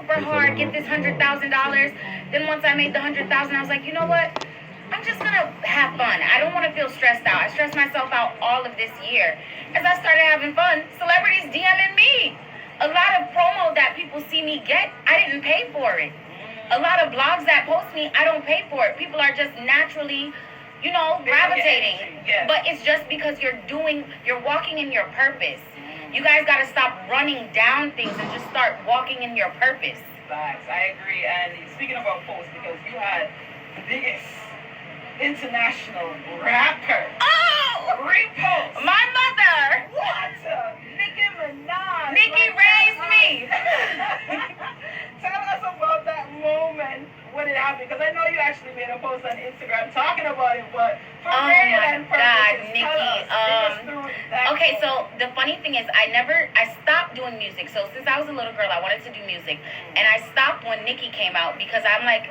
super hard, get this $100,000. Then once I made the 100,000, I was like, you know what? I'm just gonna have fun. I don't want to feel stressed out. I stressed myself out all of this year. As I started having fun, celebrities DMing me. A lot of promo that people see me get, I didn't pay for it. A lot of blogs that post me, I don't pay for it. People are just naturally, gravitating. Yes. But it's just because you're walking in your purpose. You guys got to stop running down things and just start walking in your purpose. Facts. I agree. And speaking about posts, because you had the biggest international rapper. Oh! Repost. My mother! What? Nicki Minaj. Nicki raised me. Tell us about that moment when it happened, because I know you actually made a post on Instagram talking about it, but for Oh my God, Nikki. Okay, so the funny thing is I stopped doing music. So since I was a little girl, I wanted to do music. And I stopped when Nicki came out because I'm like,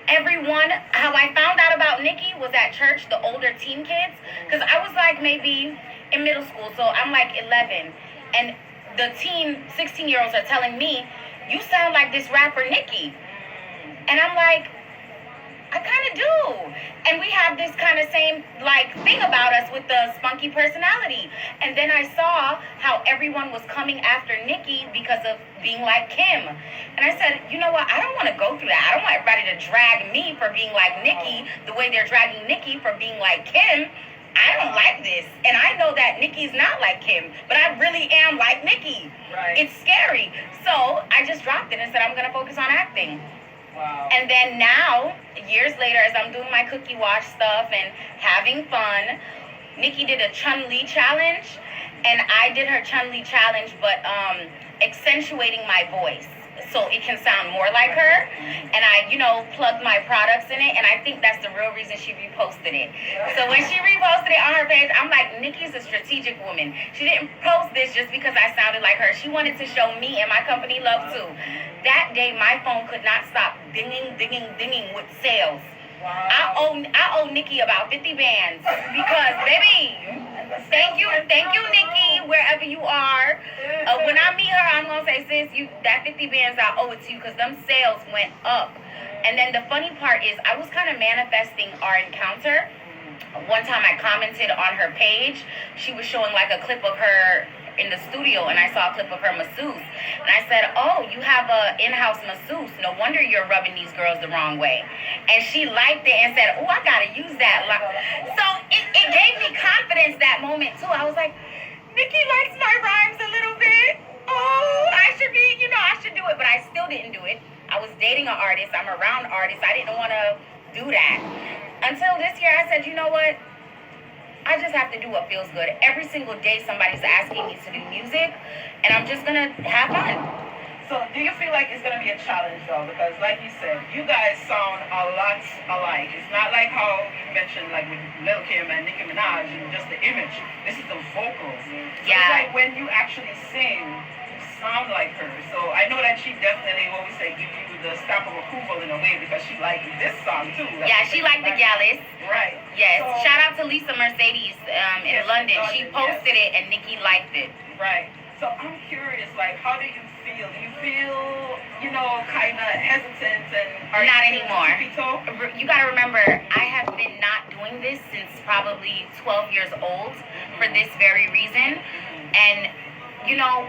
how I found out about Nicki was at church, the older teen kids, because I was like maybe in middle school, so I'm like 11, and the 16-year-olds are telling me, you sound like this rapper Nicki, and I'm like, I kind of do. And we have this kind of same thing about us with the spunky personality. And then I saw how everyone was coming after Nicki because of being like Kim. And I said, you know what? I don't want to go through that. I don't want everybody to drag me for being like Nicki the way they're dragging Nicki for being like Kim. I don't like this. And I know that Nicki's not like Kim, but I really am like Nicki. Right. It's scary. So I just dropped it and said, I'm going to focus on acting. Wow. And then now, years later, as I'm doing my cookie wash stuff and having fun, Nicki did a Chun-Li challenge, and I did her Chun-Li challenge, but accentuating my voice so it can sound more like her. And I, plugged my products in it, and I think that's the real reason she reposted it. So when she reposted it on her page, I'm like, Nicki's a strategic woman. She didn't post this just because I sounded like her. She wanted to show me and my company love too. That day, my phone could not stop dinging, dinging, dinging with sales. Wow. I owe Nicki about 50 bands because, baby, thank you, Nicki, wherever you are. When I meet her, I'm gonna say, sis, that 50 bands, I owe it to you because them sales went up. And then the funny part is, I was kind of manifesting our encounter. One time I commented on her page. She was showing like a clip of her in the studio, and I saw a clip of her masseuse. And I said, oh, you have a in-house masseuse. No wonder you're rubbing these girls the wrong way. And she liked it and said, oh, I got to use that. So it gave me confidence that moment, too. I was like, Nicki likes my rhymes a little bit. Oh, I should do it. But I still didn't do it. I was dating an artist. I'm around artists. I didn't want to do that. Until this year, I said, you know what? I just have to do what feels good. Every single day somebody's asking me to do music, and I'm just going to have fun. So do you feel like it's going to be a challenge, though? Because like you said, you guys sound a lot alike. It's not like how you mentioned, like with Lil Kim and Nicki Minaj, and just the image. This is the vocals. So Yeah. It's like when you actually sing, you sound like her. So I know that she definitely, what we say, give you the stamp of approval in a way, because she liked this song, too. Yeah, she liked the Gallus. Right. Yes. So, shout out to Lisa Mercedes in London. She posted it, and Nicki liked it. Right. So I'm curious, like, how do you feel? Do you feel, kind of hesitant and not anymore? You got to remember, I have been not doing this since probably 12 years old for this very reason. And,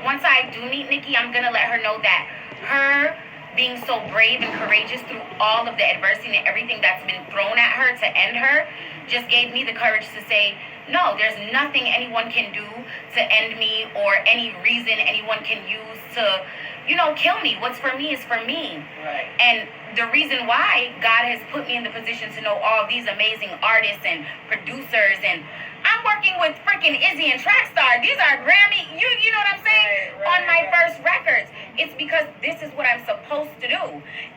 once I do meet Nicki, I'm going to let her know that her being so brave and courageous through all of the adversity and everything that's been thrown at her to end her just gave me the courage to say, no, there's nothing anyone can do to end me, or any reason anyone can use to, kill me. What's for me is for me. Right. And the reason why God has put me in the position to know all these amazing artists and producers, and I'm working with freaking Izzy and Trackstar. These are Grammy, you know what I'm saying? Right, on my first records. It's because this is what I'm supposed to do.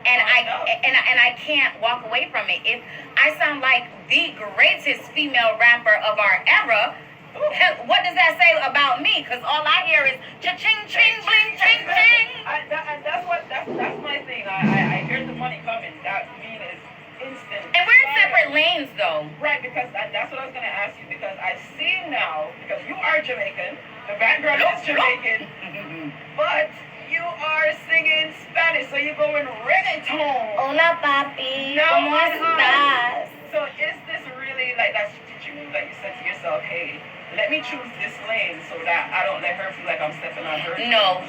And I can't walk away from it. If I sound like the greatest female rapper of our era, what does that say about me? Because all I hear is cha-ching, ching, bling, ching, ching. And that's my thing. I hear the money coming. That means it's instant. And we're in separate lanes, though. Right, because that's what I was going to ask you, because I see now, because you are Jamaican, the background is Jamaican, but you are singing Spanish. So So you're going reggaeton. Hola, papi. No, ¿Cómo my estás? So is this really like that strategic move that you said to yourself, hey, let me choose this lane so that I don't let her feel like I'm stepping on her? No,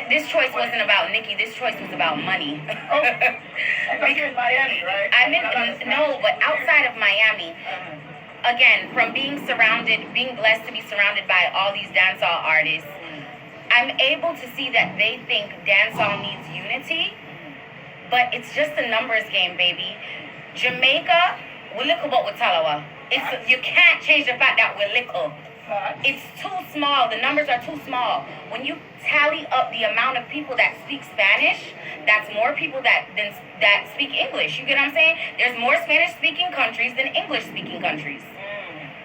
this choice wasn't about Nikki. This choice was about money. Oh, because you're in Miami, right? I'm in, no, but outside of Miami, Uh-huh. again, from being blessed to be surrounded by all these dancehall artists, I'm able to see that they think dancehall needs unity, but it's just a numbers game, baby. Jamaica, we're little but we're Talawa. You can't change the fact that we're little. It's too small. The numbers are too small. When you tally up the amount of people that speak Spanish, that's more people that speak English. You get what I'm saying? There's more Spanish-speaking countries than English-speaking countries,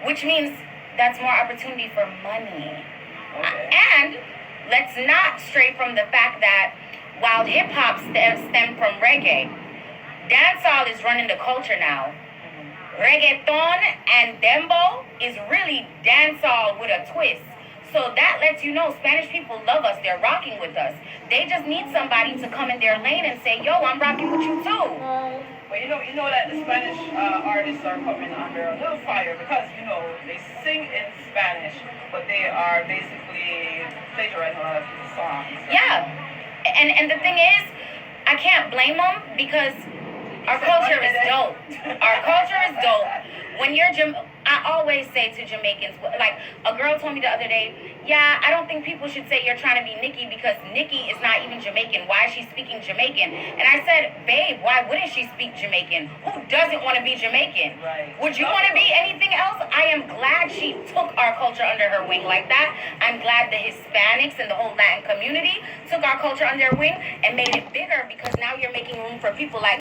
which means that's more opportunity for money. Okay. And let's not stray from the fact that while hip-hop stemmed from reggae, dancehall is running the culture now. Reggaeton and dembo is really dancehall with a twist. So that lets you know Spanish people love us. They're rocking with us. They just need somebody to come in their lane and say, yo, I'm rocking with you too. But you know that the Spanish artists are coming under a little fire because, they sing in Spanish, but they are basically plagiarizing a lot of people's songs. Yeah. And the thing is, I can't blame them because our culture is dope. Our culture is dope. When you're I always say to Jamaicans, like a girl told me the other day, yeah, I don't think people should say you're trying to be Nikki because Nikki is not even Jamaican. Why is she speaking Jamaican? And I said, babe, why wouldn't she speak Jamaican? Who doesn't want to be Jamaican? Right. Would you want to be anything else? I am glad she took our culture under her wing like that. I'm glad the Hispanics and the whole Latin community took our culture under their wing and made it bigger because now you're making room for people like